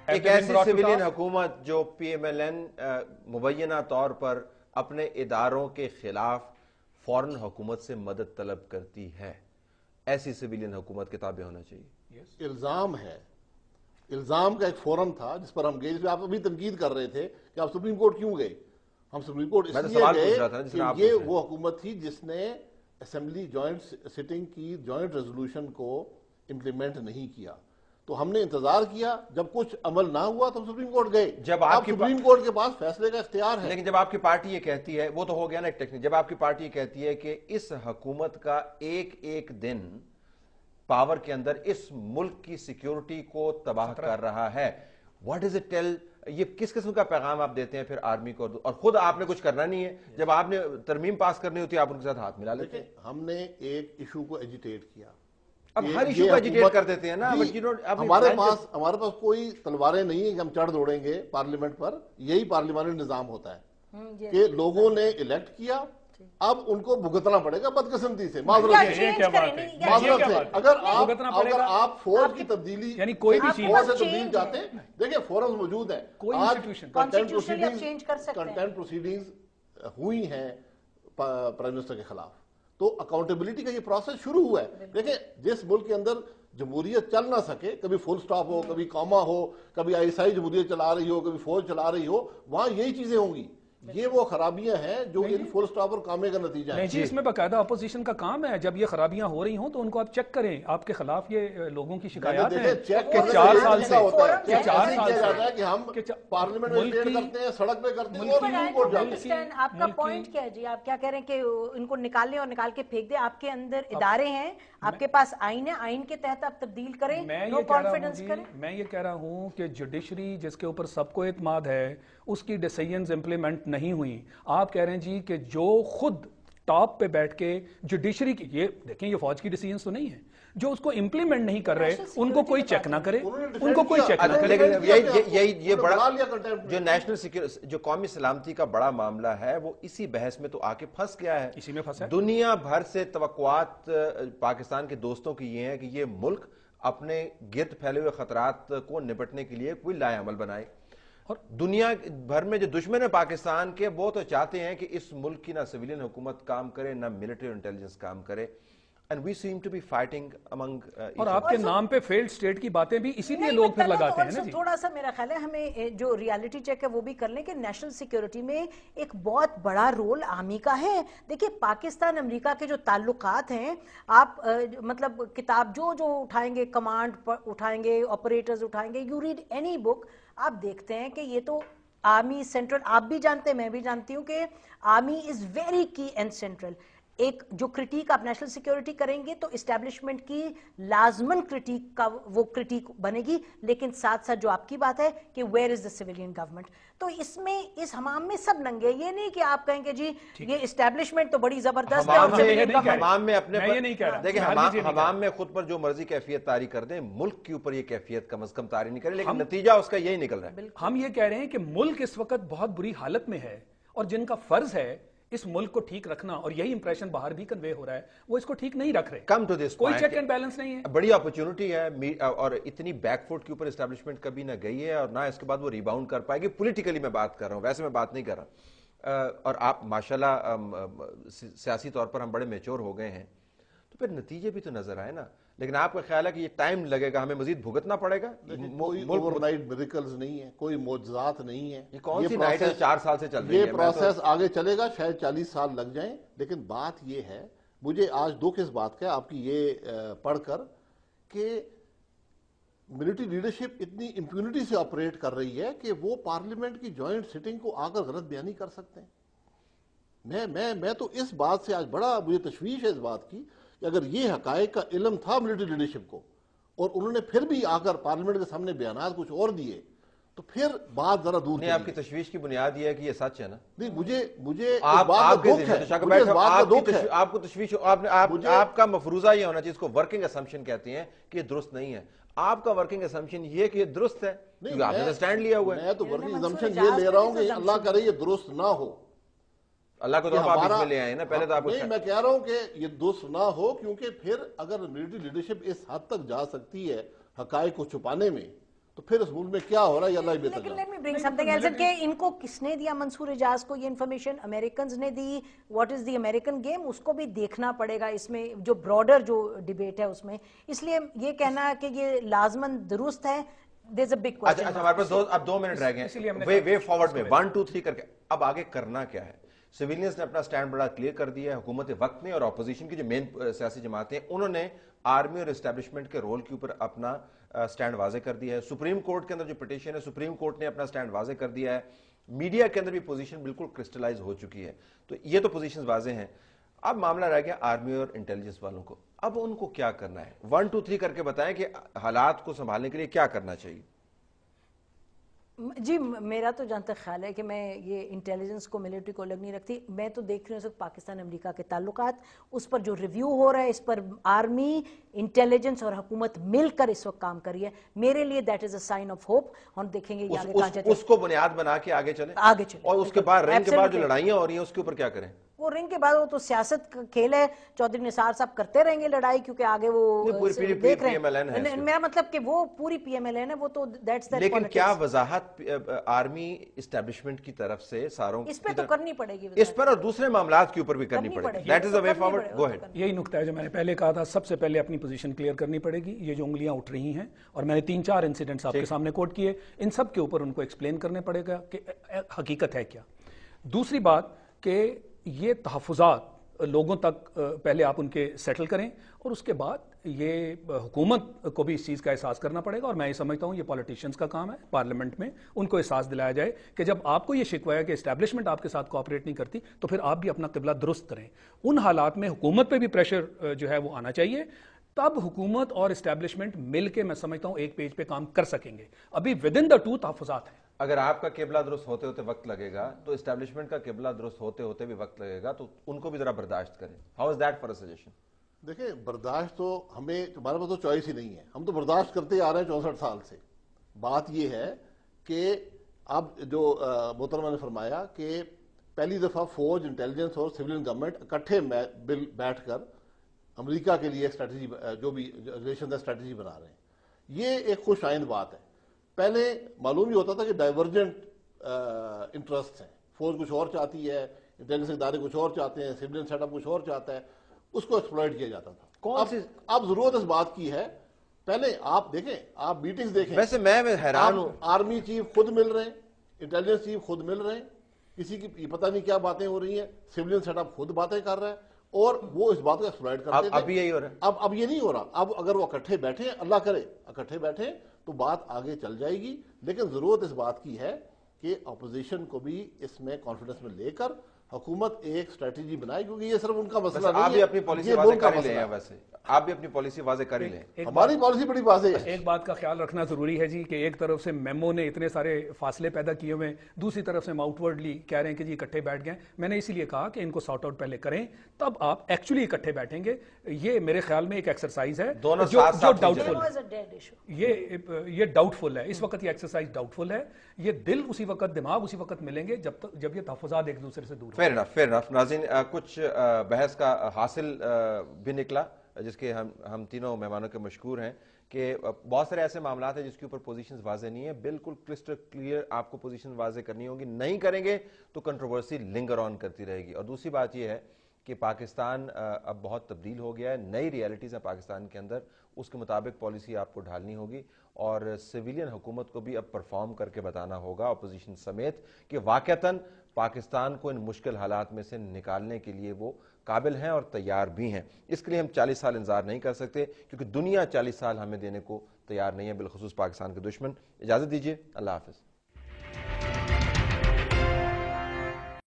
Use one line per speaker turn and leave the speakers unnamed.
ایک ایسی سویلین حکومت جو پی ایم ایل این مبینہ طور پر اپنے اداروں کے خلاف فوراً حکومت سے مدد طلب کرتی ہے، ایسی سویلین حکومت کے تابع ہونا چاہیے.
الزام ہے، الزام کا ایک فورم تھا جس پر ہم گئے، جس پہ آپ ابھی تنقید کر رہے تھے کہ آپ سپریم کورٹ کیوں گئے. ہم سپریم کورٹ اس لیے گئے کہ یہ وہ حکومت تھی جس نے اسمبلی جوائنٹ سٹنگ کی جوائنٹ ریزولوشن کو امپلیمنٹ نہیں کیا. تو ہم نے انتظار کیا، جب کچھ عمل نہ ہوا تو ہم سپریم کورٹ گئے.
جب آپ کی
سپریم کورٹ کے پاس فیصلے کا اختیار ہے.
لیکن جب آپ کی پارٹی یہ کہتی ہے، وہ تو ہو گیا نا ایک ٹیکنیک، جب آپ کی پارٹی یہ کہتی ہے کہ اس حکومت کا ایک ایک دن پاور کے اندر اس ملک کی سیکیورٹی کو تباہ کر رہا ہے، واٹ ڈز اٹ ٹیل؟ یہ کس قسم کا پیغام آپ دیتے ہیں پھر آرمی کو؟ اور خود آپ نے کچھ کرنا نہیں ہے، جب آپ نے ترمیم پاس کرنی ہوتی ہے آپ ان کے ساتھ ہاتھ ملا لیتے ہیں.
ہم نے ایک ایشو کو ایجیٹیٹ کیا.
اب ہر ایشو کو ایجیٹیٹ کر دیتے ہیں نا.
ہمارے پاس کوئی تلواریں نہیں ہیں کہ ہم چڑھ دوڑیں گے پارلیمنٹ پر. یہی پارلیمانی نظام ہوتا ہے کہ لوگوں نے الیکٹ کیا، اب ان کو بھگتنا پڑے گا بدقسمتی سے، معذرت سے. اگر آپ فوج کی تبدیلی،
یعنی کوئی بھی چیز
سے تبدیل چاہتے ہیں، دیکھیں فورمز موجود ہیں. آج کنٹینٹ پروسیڈنگز ہوئی ہیں پرائم منسٹر کے خلاف، تو اکاؤنٹیبلٹی کا یہ پروسیس شروع ہوا ہے. دیکھیں جس ملک کے اندر جمہوریت چل نہ سکے، کبھی فل سٹاپ ہو، کبھی کاما ہو، کبھی ISI جمہوریت چلا رہی ہو، کبھی فوج چلا رہی ہو، وہاں یہی چیزیں ہوں گی. یہ وہ خرابیاں ہیں جو ان فل سٹاپ اور کامے کا نتیجہ ہے.
نہیں جی، اس میں باقاعدہ اپوزیشن کا کام ہے. جب یہ خرابیاں ہو رہی ہوں تو ان کو آپ چیک کریں. آپ کے خلاف یہ لوگوں کی شکایات ہیں کہ 4 سال سے
کہ ہم پارلیمنٹ میں ڈیٹ کرتے ہیں، سڑک پہ کرتے ہیں اور سپریم کورٹ جاتے ہیں.
آپ کا پوائنٹ کیا ہے جی؟ آپ کیا کہہ رہے ہیں کہ ان کو نکال لیں اور نکال کے پھینک دیں؟ آپ کے اندر ادارے ہیں، آپ کے پاس آئین ہے، آئین کے تحت آپ تبدیل کریں، نو کانفیڈنس کریں.
میں یہ کہہ رہا ہوں کہ جوڈیشری جس کے اوپر سب کو اعتماد ہے، اس کی ڈیسیژنز امپلیمنٹ نہیں ہوئی. آپ کہہ رہے ہیں جی کہ جو خود ٹاپ پہ بیٹھ کے جوڈیشری کی، یہ دیکھیں یہ فوج کی ڈیسیژنز تو نہیں ہے، جو اس کو امپلیمنٹ نہیں کر رہے ان کو کوئی چیک نہ کرے، ان کو کوئی چیک نہ کرے.
لیکن یہ بڑا جو نیشنل سیکیورٹی، جو قومی سلامتی کا بڑا معاملہ ہے، وہ اسی بحث میں تو آ کے پھنس گیا ہے.
اسی میں پھنسا ہے.
دنیا بھر سے توقعات پاکستان کے دوستوں کی یہ ہیں کہ یہ ملک اپنے گرد پھیلے ہوئے خطرات کو نپٹنے کے لیے کوئی لائے عمل بنائے. اور دنیا بھر میں جو دشمن ہے پاکستان کے، وہ تو چاہتے ہیں کہ اس ملک کی نہ سویلین حکومت کام کرے نہ ملٹری انٹیلیجنس کام کرے. And we seem to be fighting among
اور آپ کے نام پہ فیلڈ سٹیٹ کی باتیں بھی اسی لیے لوگ پھر لگاتے ہیں نا جی.
تھوڑا سا میرا خیال ہے ہمیں جو ریالٹی چیک ہے وہ بھی کر لیں کہ نیشنل سیکیورٹی میں ایک بہت بڑا رول آرمی کا ہے. دیکھیں پاکستان امریکہ کے جو تعلقات ہیں، آپ مطلب کتاب جو اٹھائیں گے، کمانڈ اٹھائیں گے، آپریٹرز اٹھائیں گے، یو ریڈ اینی بک، آپ دیکھتے ہیں کہ یہ تو آرمی سینٹرل، آپ بھی جانتے ہیں میں بھی جانتی ہوں کہ آرمی از ویری کی اینڈ سینٹرل. ایک جو کرٹیک آپ نیشنل سیکیورٹی کریں گے تو اسٹیبلشمنٹ کی لازمن کرٹیک کا وہ کرٹیک بنے گی، لیکن ساتھ ساتھ جو آپ کی بات ہے کہ where is the civilian government. تو اس میں اس حمام میں سب ننگے. یہ نہیں کہ آپ کہیں کہ جی یہ اسٹیبلشمنٹ تو بڑی زبردست ہے.
حمام میں اپنے دیکھیں حمام میں خود پر جو مرضی کیفیت طاری کر دیں، ملک کے اوپر یہ کیفیت کم از کم طاری نہیں کریں، لیکن نتیجہ اس کا یہی نکل رہا ہے.
ہم یہ کہہ رہے ہیں کہ ملک اس وقت بہت بری حالت میں ہے، اور جن کا فرض ہے اس ملک کو ٹھیک رکھنا، اور یہی امپریشن باہر بھی کنوے ہو رہا ہے، وہ اس کو ٹھیک نہیں رکھ رہے.
کم ٹو دس
کوئی چیک اینڈ بیلنس نہیں ہے.
بڑی اپرچونٹی ہے اور اتنی بیک فوٹ کے اوپر اسٹیبلشمنٹ کبھی نہ گئی ہے اور نہ اس کے بعد وہ ریباؤنڈ کر پائے گی. پولیٹیکلی میں بات کر رہا ہوں، ویسے میں بات نہیں کر رہا. اور آپ ماشاءاللہ سیاسی طور پر ہم بڑے میچور ہو گئے ہیں، تو پھر نتیجے بھی تو نظر آئے نا. لیکن آپ کا خیال ہے کہ یہ ٹائم لگے گا، ہمیں مزید بھگتنا پڑے گا؟
کوئی اوور نائٹ میریکلز نہیں ہے، کوئی معجزات نہیں ہے.
یہ کون سی نائٹ ہے 4 سال سے چل رہی ہے؟
یہ پروسیس آگے چلے گا، شاید 40 سال لگ جائیں. لیکن بات یہ ہے، مجھے آج دکھ اس بات کا آپ کی یہ پڑھ کر کہ ملٹری لیڈرشپ اتنی امپیونٹی سے آپریٹ کر رہی ہے کہ وہ پارلیمنٹ کی جوائنٹ سٹنگ کو آ کر غلط بیانی کر سکتے ہیں. میں تو اس بات سے آج بڑا مجھے تشویش ہے اس بات کی کہ اگر یہ حقائق کا علم تھا ملٹری لیڈرشپ کو اور انہوں نے پھر بھی آ کر پارلیمنٹ کے سامنے بیانات کچھ اور دیے، تو پھر بات ذرا دور.
نہیں، آپ کی تشویش کی بنیاد یہ ہے کہ یہ سچ ہے نا.
نہیں، مجھے آپ
کو تشویش، آپ کا مفروضہ یہ ہونا چاہیے، اس کو ورکنگ اسمپشن کہتے ہیں کہ یہ درست نہیں ہے. آپ کا ورکنگ اسمپشن یہ کہ یہ درست ہے، آپ نے سٹینڈ لیا ہوا ہے.
میں تو ورکنگ اسمپشن یہ لے رہا ہوں کہ اللہ کرے یہ درست نہ ہو.
اللہ کو تو آپ اس میں لے آئے نا پہلے تو آپ.
نہیں، میں کہہ رہا ہوں کہ یہ درست نہ ہو، کیونکہ پھر اگر ملٹری لیڈرشپ اس حد تک جا سکتی ہے حقائق کو چھپانے میں، تو پھر اس ملک میں کیا ہو رہا ہے یہ اللہ ہی بہتر
لیکن
جانتا ہے۔
let me bring something else کہ ان کو کس نے دیا منصور اعجاز کو یہ انفارمیشن؟ امریکنز نے دی. What is the American game? اس کو بھی دیکھنا پڑے گا اس میں جو براڈر جو ڈیبیٹ ہے اس میں. اس لیے یہ کہنا کہ یہ لازماً درست ہے. there's a big question.
اچھا ہمارے پاس اب 2 منٹ رہ گئے. وے فارورڈ میں 1 2 3 کر کے اب آگے کرنا کیا ہے؟ سویلینز نے اپنا سٹینڈ بڑا کلیئر کر دیا ہے. حکومت وقت نے اور اپوزیشن کی جو مین سیاسی جماعتیں انہوں نے آرمی اور اسٹیبلشمنٹ کے رول کے اوپر اپنا سٹینڈ واضح کر دیا ہے. سپریم کورٹ کے اندر جو پٹیشن ہے سپریم کورٹ نے اپنا سٹینڈ واضح کر دیا ہے. میڈیا کے اندر بھی پوزیشن بالکل کرسٹلائز ہو چکی ہے. تو یہ تو پوزیشن واضح ہیں. اب معاملہ رہ گیا آرمی اور انٹیلیجنس والوں کو. اب ان کو کیا کرنا ہے؟ 1 2 3 کر کے بتائیں کہ حالات کو سنبھالنے کے لیے کیا کرنا چاہیے.
جی میرا تو جہاں تک خیال ہے کہ میں یہ انٹیلیجنس کو ملٹری کو الگ نہیں رکھتی. میں تو دیکھ رہی ہوں اس وقت پاکستان امریکہ کے تعلقات اس پر جو ریویو ہو رہا ہے اس پر آرمی انٹیلیجنس اور حکومت مل کر اس وقت کام کر رہی ہے. میرے لیے that is a sign of hope. اور دیکھیں گے یہ آگے کہاں جاتے ہیں.
اس کو بنیاد بنا کے آگے چلیں اور اس کے بعد رنگ کے بعد جو لڑائیاں ہو رہی ہیں اس کے اوپر کیا کریں.
وہ رنگ کے بعد وہ تو سیاست کا کھیل ہے. چودھری نثار صاحب کرتے رہیں گے لڑائی کیونکہ آگے وہ دیکھ رہے ہیں. میرا مطلب کہ وہ پوری پی ایم ایل این ہے وہ تو دیٹس دیٹ.
لیکن کیا وضاحت آرمی اسٹیبلشمنٹ کی طرف سے ساروں
اس پہ تو کرنی پڑے گی,
اس پر اور دوسرے معاملات کے اوپر بھی کرنی پڑے گی. That is a way forward. Go ahead.
یہی نقطہ ہے جو میں نے پہلے کہا تھا. سب سے پہلے اپنی پوزیشن کلیئر کرنی پڑے گی. یہ جو انگلیاں اٹھ رہی ہیں اور میں نے 3-4 انسیڈنٹس آپ کے سامنے کوٹ کیے, ان سب کے اوپر ان کو ایکسپلین کرنے پڑے گا کہ حقیقت ہے کیا. دوسری بات کہ یہ تحفظات لوگوں تک پہلے آپ ان کے سیٹل کریں اور اس کے بعد یہ حکومت کو بھی اس چیز کا احساس کرنا پڑے گا. اور میں یہ سمجھتا ہوں یہ پولیٹیشنز کا کام ہے پارلیمنٹ میں ان کو احساس دلایا جائے کہ جب آپ کو یہ شکوہ ہے کہ اسٹیبلشمنٹ آپ کے ساتھ کوآپریٹ نہیں کرتی تو پھر آپ بھی اپنا قبلہ درست کریں. ان حالات میں حکومت پہ بھی پریشر جو ہے وہ آنا چاہیے. تب حکومت اور اسٹیبلشمنٹ مل کے میں سمجھتا ہوں ایک پیج پہ کام کر سکیں گے. ابھی ود ان دا 2 تحفظات ہیں.
اگر آپ کا قبلہ درست ہوتے ہوتے وقت لگے گا تو اسٹیبلشمنٹ کا قبلہ درست ہوتے ہوتے بھی وقت لگے گا, تو ان کو بھی ذرا برداشت کریں. How is that for a suggestion?
دیکھیں برداشت تو ہمیں ہمارے پاس تو چوائس ہی نہیں ہے. ہم تو برداشت کرتے آ رہے ہیں 64 سال سے. بات یہ ہے کہ اب جو محترمہ نے فرمایا کہ پہلی دفعہ فوج, انٹیلیجنس اور سویلین گورنمنٹ اکٹھے بیٹھ کر امریکہ کے لیے اسٹریٹجی جو بھی ریلیشن اسٹریٹجی بنا رہے ہیں, یہ ایک خوش آئند بات ہے. پہلے معلوم یہ ہوتا تھا کہ ڈائیورجنٹ انٹرسٹ ہیں. فوج کچھ اور چاہتی ہے, انٹیلیجنس ادارے کچھ اور چاہتے ہیں, سویلین سیٹ اپ کچھ اور چاہتا ہے, اس کو ایکسپلائٹ کیا جاتا تھا. اب ضرورت اس بات کی ہے, پہلے آپ دیکھیں, آپ میٹنگز دیکھیں.
ویسے میں حیران ہوں,
آرمی چیف خود مل رہے ہیں, انٹیلیجنس چیف خود مل رہے ہیں, کسی کی پتہ نہیں کیا باتیں ہو رہی ہیں, سویلین سیٹ اپ خود باتیں کر رہا ہے اور وہ اس بات کو ایکسپلائٹ کرتے تھے.
اب یہی ہو رہا ہے.
اب یہ نہیں ہو رہا. اب اگر وہ اکٹھے بیٹھے, اللہ کرے اکٹھے بیٹھے تو بات آگے چل جائے گی. لیکن ضرورت اس بات کی ہے کہ اپوزیشن کو بھی اس میں کانفیڈنس میں لے کر حکومت ایک اسٹریٹجی بنائے, کیونکہ یہ صرف ان کا مسئلہ نہیں ہے.
آپ بھی اپنی پالیسی واضح کر ہی لیں. ویسے آپ بھی اپنی پالیسی واضح کر ہی لیں.
ہماری پالیسی بڑی واضح ہے.
ایک بات کا خیال رکھنا ضروری ہے جی کہ ایک طرف سے میمو نے اتنے سارے فاصلے پیدا کیے ہوئے, دوسری طرف سے ہم آؤٹ ورڈلی کہہ رہے ہیں کہ جی اکٹھے بیٹھ گئے. میں نے اسی لیے کہا کہ ان کو سارٹ آؤٹ پہلے کریں, تب آپ ایکچولی اکٹھے بیٹھیں گے. یہ میرے خیال میں ایک ایکسرسائز ہے جو ڈاؤٹ فل ہے. یہ ڈاؤٹ فل ہے اس وقت. یہ ایکسرسائز ڈاؤٹ فل ہے. یہ دل اسی وقت, دماغ اسی وقت ملیں گے جب یہ تحفظات ایک دوسرے سے دور.
فیر انف. ناظرین, کچھ بحث کا حاصل بھی نکلا جس کے ہم تینوں مہمانوں کے مشکور ہیں کہ بہت سارے ایسے معاملات ہیں جس کے اوپر پوزیشنز واضح نہیں ہیں. بالکل کرسٹل کلیئر آپ کو پوزیشن واضح کرنی ہوگی. نہیں کریں گے تو کنٹروورسی لنگر آن کرتی رہے گی. اور دوسری بات یہ ہے کہ پاکستان اب بہت تبدیل ہو گیا ہے, نئی ریالٹیز ہیں پاکستان کے اندر, اس کے مطابق پالیسی آپ کو ڈھالنی ہوگی. اور سویلین حکومت کو بھی اب پرفارم کر کے بتانا ہوگا اپوزیشن سمیت کہ واقعتاً پاکستان کو ان مشکل حالات میں سے نکالنے کے لیے وہ قابل ہیں اور تیار بھی ہیں. اس کے لیے ہم 40 سال انتظار نہیں کر سکتے کیونکہ دنیا 40 سال ہمیں دینے کو تیار نہیں ہے, بالخصوص پاکستان کے دشمن. اجازت دیجیے, اللہ حافظ.